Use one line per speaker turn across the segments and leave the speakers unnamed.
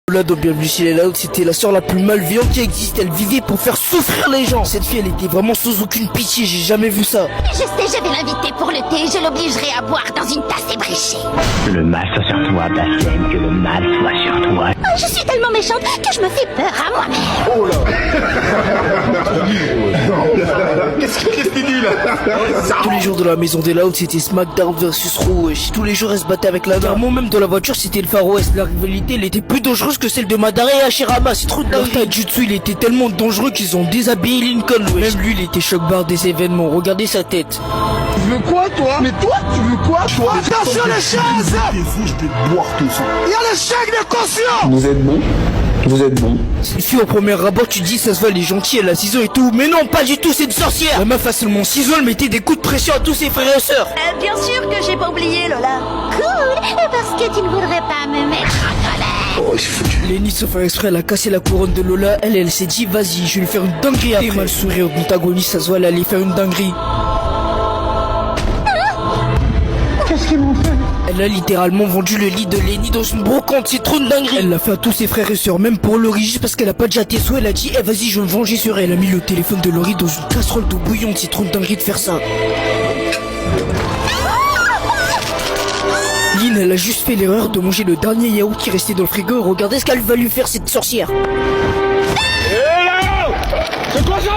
Lola dans Bienvenue chez les Loud, c'était la sœur la plus malveillante qui existe. Elle vivait pour faire souffrir les gens. Cette fille, elle était vraiment sans aucune pitié, j'ai jamais vu ça.
Je sais, je vais l'inviter pour le thé, je l'obligerai à boire dans une tasse ébréchée.
Que le mal soit sur toi, Bastien, que le mal soit sur toi.
Oh, je suis tellement méchante que je me fais peur à moi-même.
Oh là. Qu'est-ce qu'il dit là?
Tous les jours de la maison des Loud, c'était SmackDown versus Raw. Tous les jours, elle se battait avec la Moi même dans la voiture, c'était le Far West. La rivalité, elle était plus dangereuse que celle de Madara et Hashirama. C'est trop de leur taijutsu, il était tellement dangereux qu'ils ont déshabillé Lincoln. Même lui, il était choc-barre des événements. Regardez sa tête.
Tu veux quoi, toi? Mais toi, tu veux quoi, toi?
Attention les chaises!
Vous, je vais te boire tout ça.
Il y a l'échec de conscience!
Vous êtes bon? Vous êtes bon?
Cette fille au premier abord, tu dis ça se voit, elle est gentille, elle a ciseaux et tout. Mais non, pas du tout, c'est une sorcière. La meuf a seulement ciseaux, elle mettait des coups de pression à tous ses frères et sœurs.
Bien sûr que j'ai pas oublié, Lola. Cool, parce que tu ne voudrais pas me mettre en colère.
Oh, il s'est foutu.
Lenny, sans faire exprès, elle a cassé la couronne de Lola. Elle s'est dit, vas-y, je vais lui faire une dinguerie après. Mal sourire au antagoniste, ça se voit, elle allait faire une dinguerie.
Qu'est-ce qu'ils m'ont fait?
Elle a littéralement vendu le lit de Lenny dans une brocante, c'est trop une dinguerie. Elle l'a fait à tous ses frères et sœurs, même pour Laurie, juste parce qu'elle a pas déjà tes souhaits, elle a dit, eh vas-y, je vais me venger sur elle. Elle a mis le téléphone de Laurie dans une casserole d'eau bouillante, c'est trop une dinguerie de faire ça. Lynn, elle a juste fait l'erreur de manger le dernier yaourt qui restait dans le frigo. Regardez ce qu'elle va lui faire, cette sorcière.
C'est quoi ça?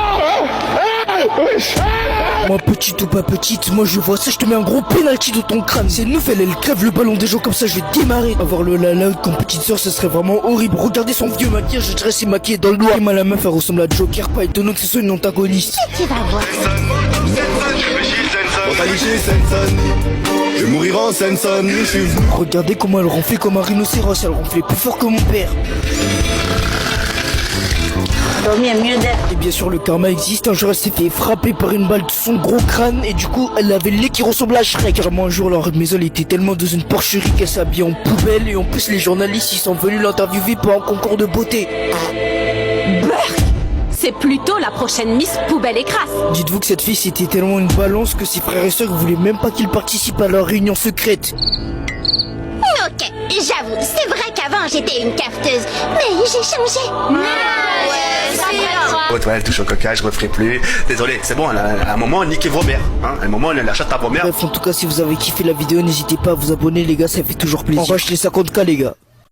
Moi, petite ou pas petite, moi je vois ça, je te mets un gros penalty dans ton crâne. C'est nous, elle crève le ballon des gens comme ça, je vais démarrer. Avoir le Loud comme petite sœur, ça serait vraiment horrible. Regardez son vieux maquillage, je dirais c'est maquillé dans le noir. Et moi, la meuf, elle ressemble à Joker, pas étonnant que ce soit une antagoniste.
Tu vas voir.
Je vais mourir en Seine-Saint-Denis, je suis venu.
Regardez comment elle ronflait comme un rhinocéros, elle ronflait plus fort que mon père. Et bien sûr le karma existe, un jour elle s'est fait frapper par une balle de son gros crâne et du coup elle avait le nez qui ressemblait à Shrek. Carrément un jour leur maison elle était tellement dans une porcherie qu'elle s'habillait en poubelle et en plus les journalistes ils sont venus l'interviewer pour un concours de beauté.
C'est plutôt la prochaine Miss Poubelle et Crasse.
Dites-vous que cette fille c'était tellement une balance que ses frères et sœurs voulaient même pas qu'ils participent à leur réunion secrète.
Ok, j'avoue, c'est vrai qu'avant j'étais une cafeteuse, mais j'ai changé.
Oh, toi, elle touche au coca, je referai plus. Désolé, c'est bon, à un moment, niquez vos mères. Hein. À un moment, elle achète à vos mères.
Bref, en tout cas si vous avez kiffé la vidéo n'hésitez pas à vous abonner les gars, ça fait toujours plaisir. On rush les 50K les gars.